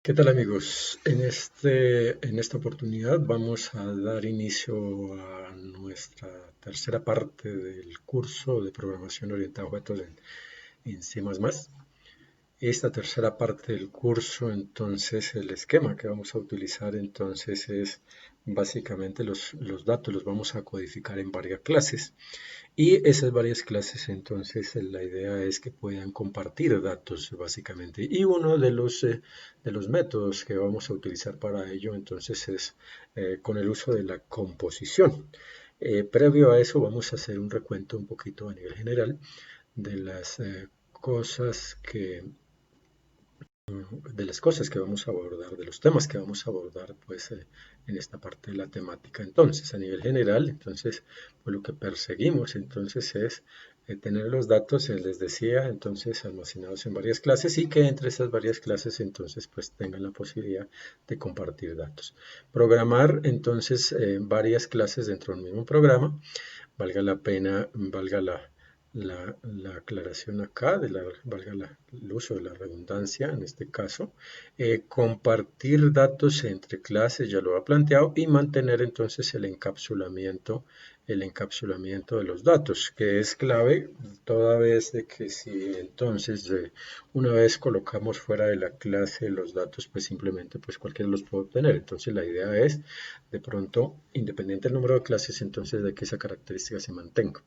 ¿Qué tal amigos? En esta oportunidad vamos a dar inicio a nuestra tercera parte del curso de programación orientada a objetos en C++. Esta tercera parte del curso, entonces, el esquema que vamos a utilizar, entonces, es básicamente los datos los vamos a codificar en varias clases. Y esas varias clases, entonces, la idea es que puedan compartir datos, básicamente. Y uno de los métodos que vamos a utilizar para ello, entonces, es con el uso de la composición. Previo a eso, vamos a hacer un recuento un poquito a nivel general de las cosas que vamos a abordar, de los temas que vamos a abordar, pues, en esta parte de la temática. Entonces, a nivel general, entonces, pues lo que perseguimos, entonces, es tener los datos, les decía, entonces, almacenados en varias clases y que entre esas varias clases, entonces, pues, tengan la posibilidad de compartir datos. Programar, entonces, varias clases dentro del mismo programa, valga la pena, valga la aclaración acá, valga el uso de la redundancia en este caso, compartir datos entre clases, ya lo ha planteado, y mantener entonces el encapsulamiento de los datos, que es clave toda vez de que si entonces una vez colocamos fuera de la clase los datos, pues simplemente pues cualquiera los puede obtener. Entonces la idea es de pronto, independiente del número de clases, entonces de que esa característica se mantenga.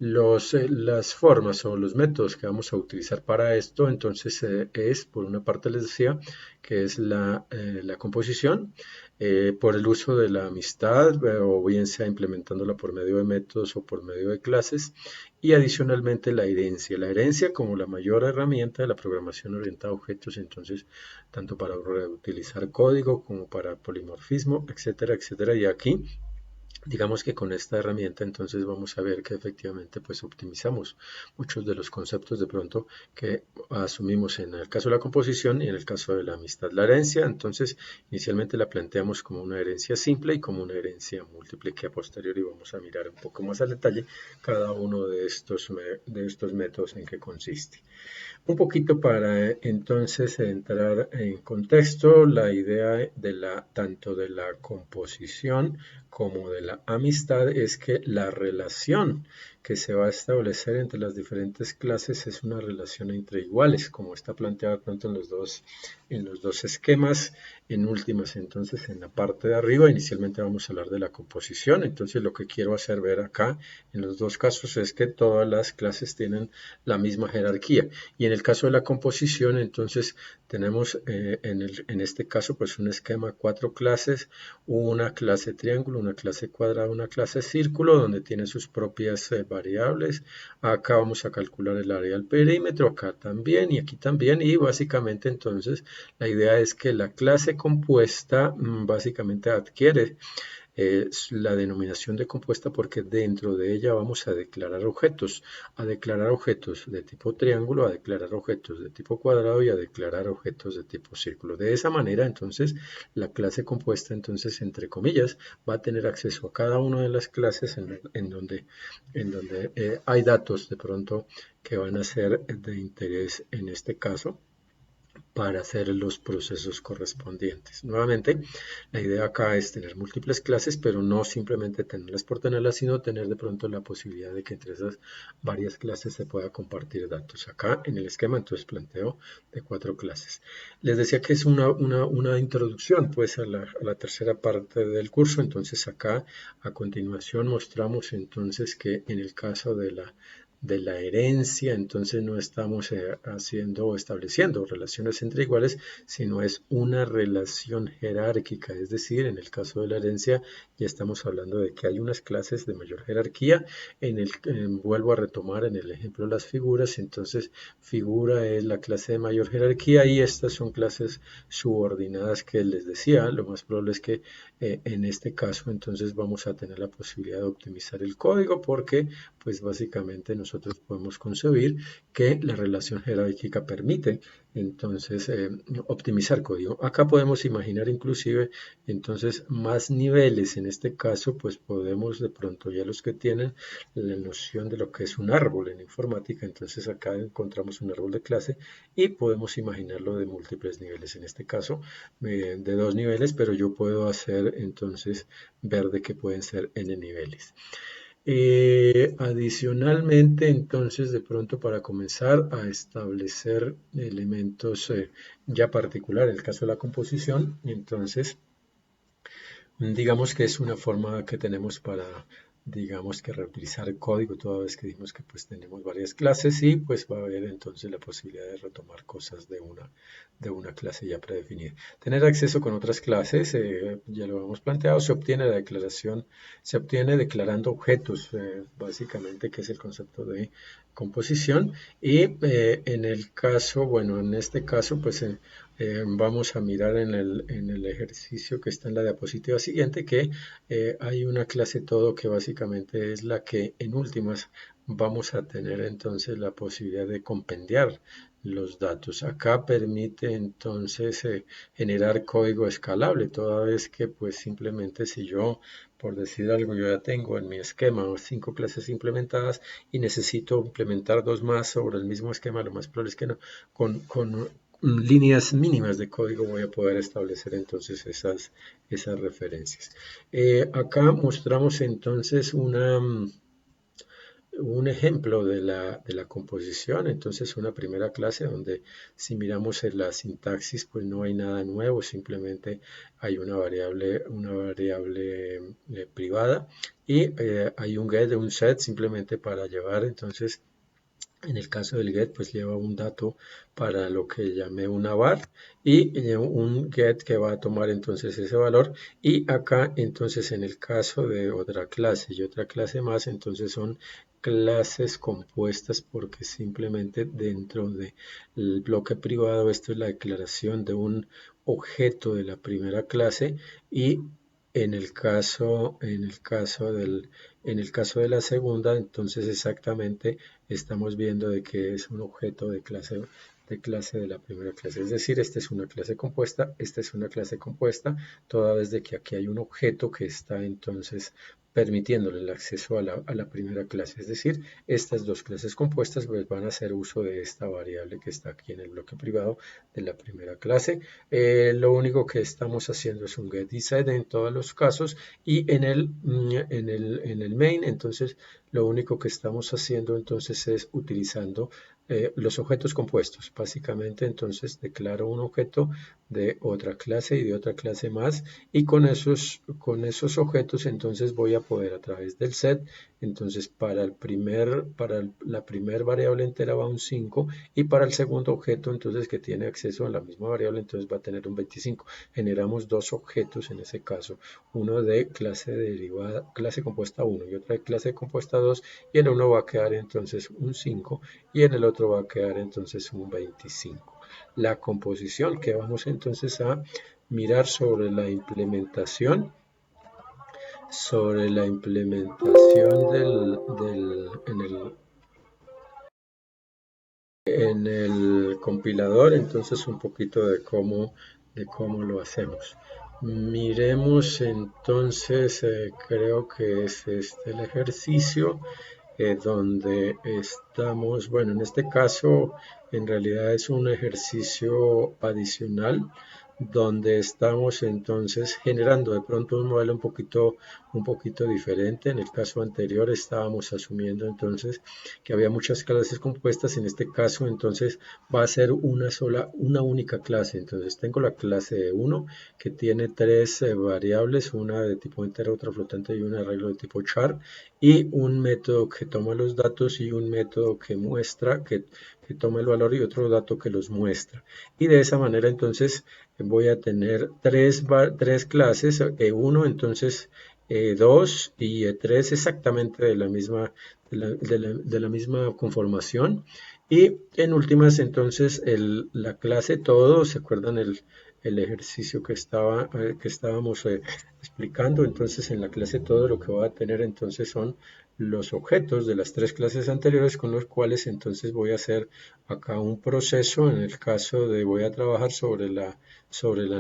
Las formas o los métodos que vamos a utilizar para esto, entonces es, por una parte les decía, que es la composición, por el uso de la amistad, o bien sea implementándola por medio de métodos o por medio de clases, y adicionalmente la herencia. La herencia como la mayor herramienta de la programación orientada a objetos, entonces, tanto para utilizar código como para polimorfismo, etcétera, etcétera, y aquí digamos que con esta herramienta entonces vamos a ver que efectivamente pues optimizamos muchos de los conceptos de pronto que asumimos en el caso de la composición y en el caso de la amistad. La herencia entonces inicialmente la planteamos como una herencia simple y como una herencia múltiple, que a posteriori vamos a mirar un poco más al detalle cada uno de estos métodos en qué consiste. Un poquito para entonces entrar en contexto, la idea tanto de la composición como de la amistad es que la relación que se va a establecer entre las diferentes clases es una relación entre iguales, como está planteado tanto en los dos esquemas. En últimas, entonces, en la parte de arriba, inicialmente vamos a hablar de la composición. Entonces, lo que quiero hacer ver acá en los dos casos es que todas las clases tienen la misma jerarquía. Y en el caso de la composición, entonces, tenemos en este caso, pues un esquema, cuatro clases, una clase triángulo, una clase cuadrado, una clase círculo, donde tiene sus propias variables. Acá vamos a calcular el área del perímetro, acá también y aquí también. Y básicamente entonces la idea es que la clase compuesta básicamente adquiere la denominación de compuesta porque dentro de ella vamos a declarar objetos de tipo triángulo, a declarar objetos de tipo cuadrado y a declarar objetos de tipo círculo. De esa manera, entonces, la clase compuesta, entonces, entre comillas, va a tener acceso a cada una de las clases en donde hay datos de pronto que van a ser de interés en este caso para hacer los procesos correspondientes. Nuevamente, la idea acá es tener múltiples clases, pero no simplemente tenerlas por tenerlas, sino tener de pronto la posibilidad de que entre esas varias clases se pueda compartir datos. Acá en el esquema entonces planteo de cuatro clases. Les decía que es una introducción pues a la tercera parte del curso, entonces acá a continuación mostramos entonces que en el caso de la herencia, entonces no estamos haciendo o estableciendo relaciones entre iguales, sino es una relación jerárquica, es decir, en el caso de la herencia ya estamos hablando de que hay unas clases de mayor jerarquía, vuelvo a retomar en el ejemplo de las figuras, entonces figura es la clase de mayor jerarquía y estas son clases subordinadas que les decía, lo más probable es que en este caso entonces vamos a tener la posibilidad de optimizar el código porque pues básicamente nosotros podemos concebir que la relación jerárquica permite entonces optimizar código. Acá podemos imaginar inclusive entonces más niveles. En este caso pues podemos de pronto, ya los que tienen la noción de lo que es un árbol en informática, entonces acá encontramos un árbol de clase y podemos imaginarlo de múltiples niveles. En este caso de dos niveles, pero yo puedo hacer entonces ver de que pueden ser n niveles. Adicionalmente, entonces, de pronto para comenzar a establecer elementos ya particular, en el caso de la composición, entonces, digamos que es una forma que tenemos para, digamos que reutilizar el código, toda vez que dijimos que pues tenemos varias clases y pues va a haber entonces la posibilidad de retomar cosas de una clase ya predefinida. Tener acceso con otras clases, ya lo hemos planteado, se obtiene la declaración, se obtiene declarando objetos, básicamente, que es el concepto de composición. Y en el caso, bueno, en este caso, pues vamos a mirar en el ejercicio que está en la diapositiva siguiente que hay una clase todo que básicamente es la que en últimas vamos a tener entonces la posibilidad de compendiar los datos. Acá permite entonces generar código escalable, toda vez que pues simplemente si yo, por decir algo, yo ya tengo en mi esquema 5 clases implementadas y necesito implementar 2 más sobre el mismo esquema, lo más probable es que no, con líneas mínimas de código voy a poder establecer entonces esas referencias. Acá mostramos entonces un ejemplo de la composición, entonces una primera clase donde si miramos en la sintaxis pues no hay nada nuevo, simplemente hay una variable privada y hay un get de un set simplemente para llevar entonces. En el caso del get, pues lleva un dato para lo que llamé una var y un get que va a tomar entonces ese valor. Y acá entonces en el caso de otra clase y otra clase más, entonces son clases compuestas porque simplemente dentro del bloque privado esto es la declaración de un objeto de la primera clase y en el caso de la segunda, entonces exactamente estamos viendo de que es un objeto de clase de la primera clase. Es decir, esta es una clase compuesta, esta es una clase compuesta, toda vez de que aquí hay un objeto que está entonces permitiéndole el acceso a la primera clase. Es decir, estas dos clases compuestas pues, van a hacer uso de esta variable que está aquí en el bloque privado de la primera clase. Lo único que estamos haciendo es un get y set en todos los casos y en el main, entonces lo único que estamos haciendo entonces es utilizando los objetos compuestos. Básicamente entonces declaro un objeto de otra clase y de otra clase más y con esos objetos entonces voy a poder a través del set, entonces para la primer variable entera va un 5 y para el segundo objeto entonces que tiene acceso a la misma variable entonces va a tener un 25. Generamos dos objetos en ese caso, uno de clase derivada, clase compuesta 1 y otra de clase compuesta 2 y en uno va a quedar entonces un 5 y en el otro va a quedar entonces un 25. La composición que vamos entonces a mirar sobre la implementación en el compilador, entonces un poquito de cómo lo hacemos. Miremos entonces, creo que es este el ejercicio donde estamos, bueno, en este caso en realidad es un ejercicio adicional donde estamos entonces generando de pronto un modelo un poquito diferente. En el caso anterior estábamos asumiendo entonces que había muchas clases compuestas, en este caso entonces va a ser una única clase. Entonces tengo la clase 1 que tiene tres variables, una de tipo entero, otra flotante y un arreglo de tipo char y un método que toma los datos y un método que muestra, que toma el valor y otro dato que los muestra. Y de esa manera entonces voy a tener tres clases, E1 entonces E2 y E3 exactamente de la de la misma conformación. Y en últimas entonces la clase todo, ¿se acuerdan el ejercicio que estábamos explicando. Entonces en la clase todo lo que voy a tener entonces son los objetos de las tres clases anteriores con los cuales entonces voy a hacer acá un proceso. En el caso de voy a trabajar sobre la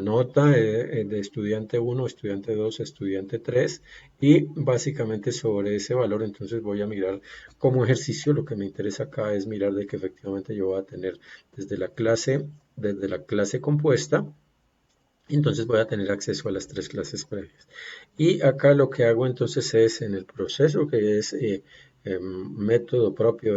nota de estudiante 1, estudiante 2, estudiante 3 y básicamente sobre ese valor entonces voy a mirar como ejercicio. Lo que me interesa acá es mirar de que efectivamente yo voy a tener desde la clase compuesta, entonces voy a tener acceso a las tres clases previas. Y acá lo que hago entonces es en el proceso que es método propio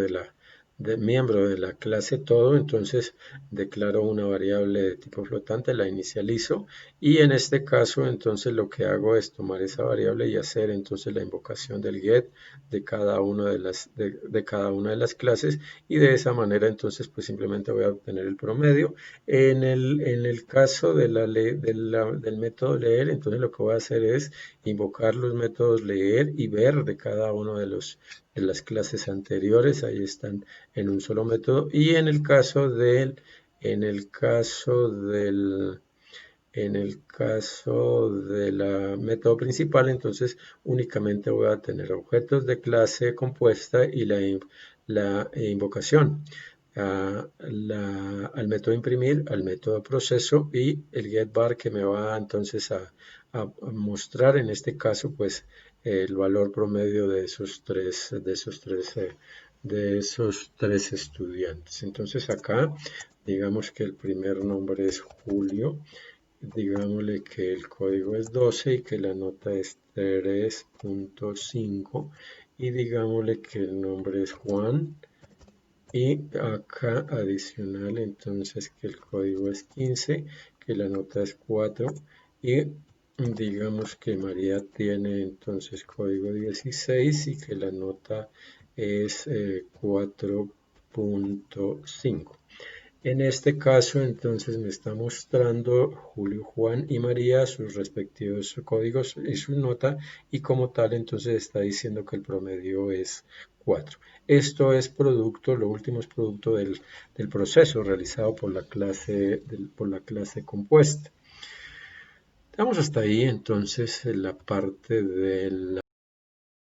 de miembro de la clase todo, entonces declaro una variable de tipo flotante, la inicializo y en este caso entonces lo que hago es tomar esa variable y hacer entonces la invocación del get de cada una de cada una de las clases y de esa manera entonces pues simplemente voy a obtener el promedio. En el caso del método leer, entonces lo que voy a hacer es invocar los métodos leer y ver de cada uno de las clases anteriores. Ahí están en un solo método. Y en el caso del, en el caso del método principal, entonces únicamente voy a tener objetos de clase compuesta y la invocación al método imprimir, al método proceso y el getVar que me va entonces a mostrar en este caso pues el valor promedio de esos tres estudiantes. Entonces acá digamos que el primer nombre es Julio, digámosle que el código es 12 y que la nota es 3.5 y digámosle que el nombre es Juan y acá adicional entonces que el código es 15, que la nota es 4 y digamos que María tiene entonces código 16 y que la nota es 4.5. En este caso, entonces me está mostrando Julio, Juan y María sus respectivos códigos y su nota y como tal, entonces está diciendo que el promedio es 4. Esto es producto, lo último es producto del proceso realizado por la clase compuesta. Vamos hasta ahí entonces en la parte del